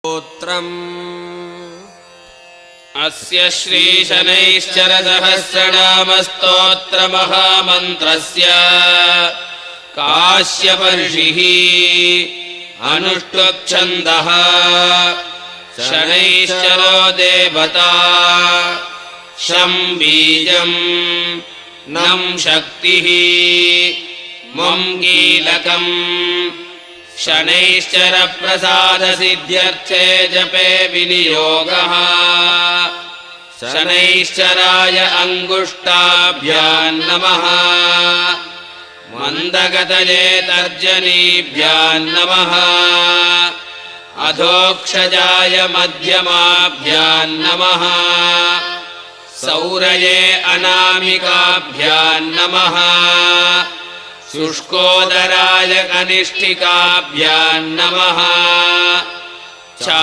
स्तोत्रम् अस्य श्रीशनैश्चरसहस्रनामस्तोत्रमहामन्त्रस्य काश्यपर्षिः अनुष्टुप्छन्दः शनैश्चरो देवता शं बीजं नं शक्तिः मं कीलकम् शनैश्चर प्रसाद सिद्ध्यर्थे जपे विनियोगः शनैश्चराय अंगुष्ठाभ्यां नमः मन्दगतये तर्जनीभ्यां नमः अधोक्षजाय मध्यमाभ्यां नमः सौरये अनामिकाभ्यां नमः शुष्कोदराय कनिष्ठिकाभ्यां नमः।